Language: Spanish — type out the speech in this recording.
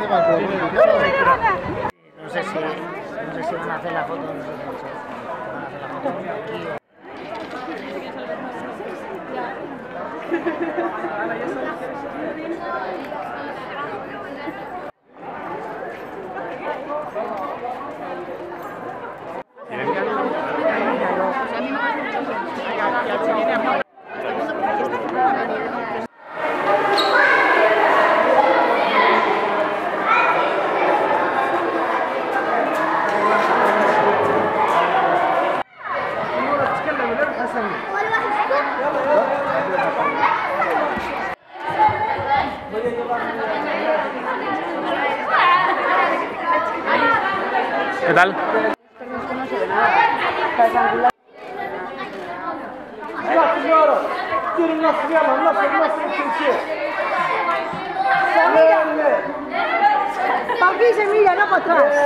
No sé si van a hacer la foto, no sé si van a hacer la foto aquí o... ¿Qué tal? Para aquí se mira, no para atrás.